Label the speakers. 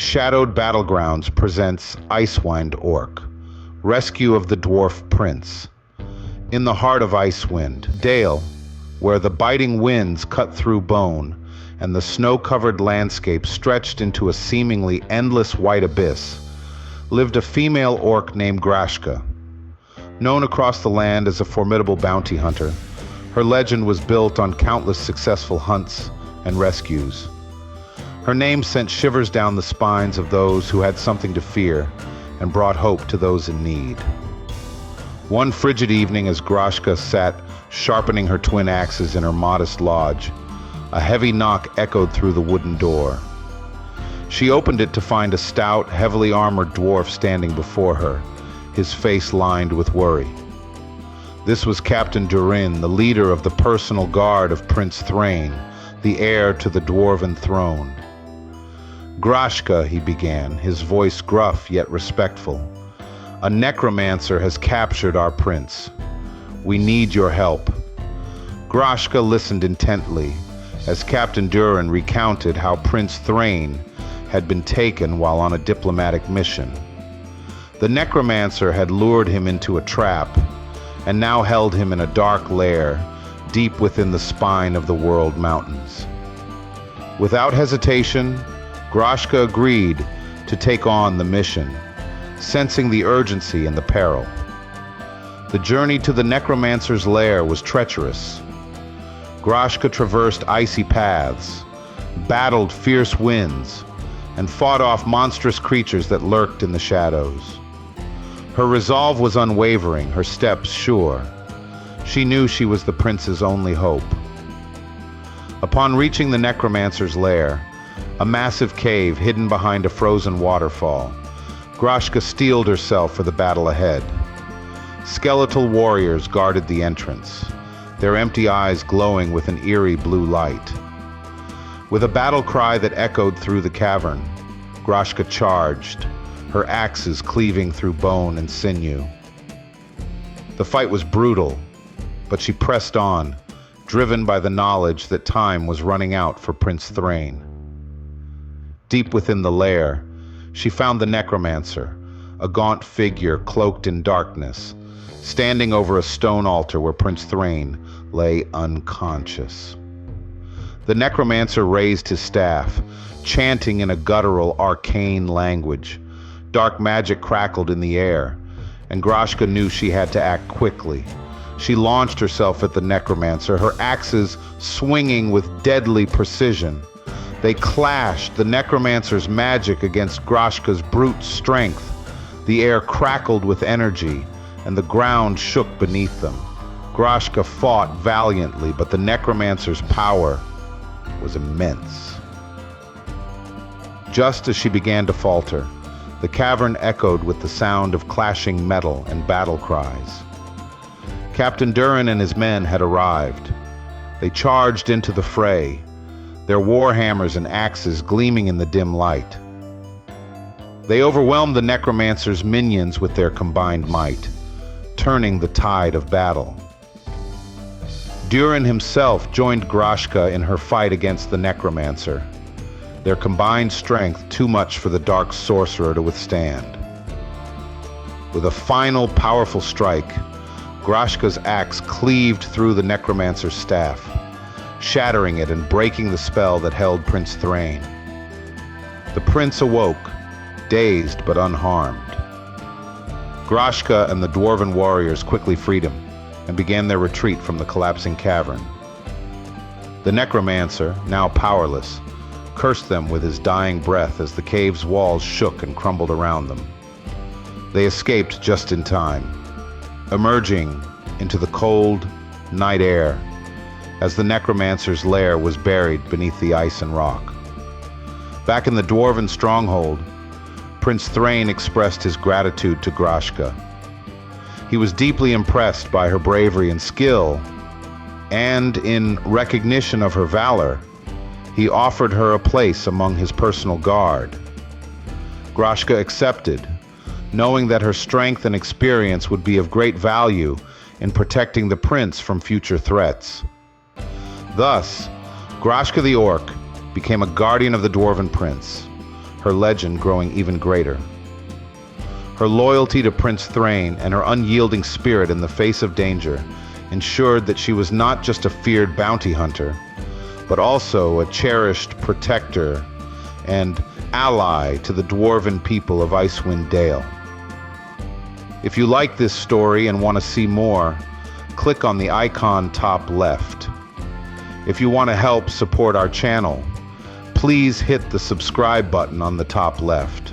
Speaker 1: Shadowed Battlegrounds presents Icewind Orc, Rescue of the Dwarf Prince. In the heart of Icewind Dale, where the biting winds cut through bone and the snow-covered landscape stretched into a seemingly endless white abyss, lived a female orc named Grashka. Known across the land as a formidable bounty hunter, her legend was built on countless successful hunts and rescues. Her name sent shivers down the spines of those who had something to fear and brought hope to those in need. One frigid evening, as Grashka sat sharpening her twin axes in her modest lodge, a heavy knock echoed through the wooden door. She opened it to find a stout, heavily armored dwarf standing before her, his face lined with worry. This was Captain Durin, the leader of the personal guard of Prince Thrain, the heir to the dwarven throne. "Grashka," he began, his voice gruff yet respectful, "a necromancer has captured our prince. We need your help." Grashka listened intently as Captain Durin recounted how Prince Thrain had been taken while on a diplomatic mission. The necromancer had lured him into a trap and now held him in a dark lair deep within the spine of the World Mountains. Without hesitation, Grashka agreed to take on the mission, sensing the urgency and the peril. The journey to the necromancer's lair was treacherous. Grashka traversed icy paths, battled fierce winds, and fought off monstrous creatures that lurked in the shadows. Her resolve was unwavering, her steps sure. She knew she was the prince's only hope. Upon reaching the necromancer's lair, a massive cave hidden behind a frozen waterfall, Grashka steeled herself for the battle ahead. Skeletal warriors guarded the entrance, their empty eyes glowing with an eerie blue light. With a battle cry that echoed through the cavern, Grashka charged, her axes cleaving through bone and sinew. The fight was brutal, but she pressed on, driven by the knowledge that time was running out for Prince Thrain. Deep within the lair, she found the necromancer, a gaunt figure cloaked in darkness, standing over a stone altar where Prince Thrain lay unconscious. The necromancer raised his staff, chanting in a guttural, arcane language. Dark magic crackled in the air, and Grashka knew she had to act quickly. She launched herself at the necromancer, her axes swinging with deadly precision. They clashed, the necromancer's magic against Grashka's brute strength. The air crackled with energy, and the ground shook beneath them. Grashka fought valiantly, but the necromancer's power was immense. Just as she began to falter, the cavern echoed with the sound of clashing metal and battle cries. Captain Durin and his men had arrived. They charged into the fray, their warhammers and axes gleaming in the dim light. They overwhelmed the necromancer's minions with their combined might, turning the tide of battle. Durin himself joined Grashka in her fight against the necromancer, their combined strength too much for the dark sorcerer to withstand. With a final powerful strike, Grashka's axe cleaved through the necromancer's staff, shattering it and breaking the spell that held Prince Thrain. The prince awoke, dazed but unharmed. Grashka and the dwarven warriors quickly freed him and began their retreat from the collapsing cavern. The necromancer, now powerless, cursed them with his dying breath as the cave's walls shook and crumbled around them. They escaped just in time, emerging into the cold night air as the necromancer's lair was buried beneath the ice and rock. Back in the dwarven stronghold, Prince Thrain expressed his gratitude to Grashka. He was deeply impressed by her bravery and skill, and in recognition of her valor, he offered her a place among his personal guard. Grashka accepted, knowing that her strength and experience would be of great value in protecting the prince from future threats. Thus, Grashka the Orc became a guardian of the Dwarven Prince, her legend growing even greater. Her loyalty to Prince Thrain and her unyielding spirit in the face of danger ensured that she was not just a feared bounty hunter, but also a cherished protector and ally to the dwarven people of Icewind Dale. If you like this story and want to see more, click on the icon top left. If you want to help support our channel, please hit the subscribe button on the top left.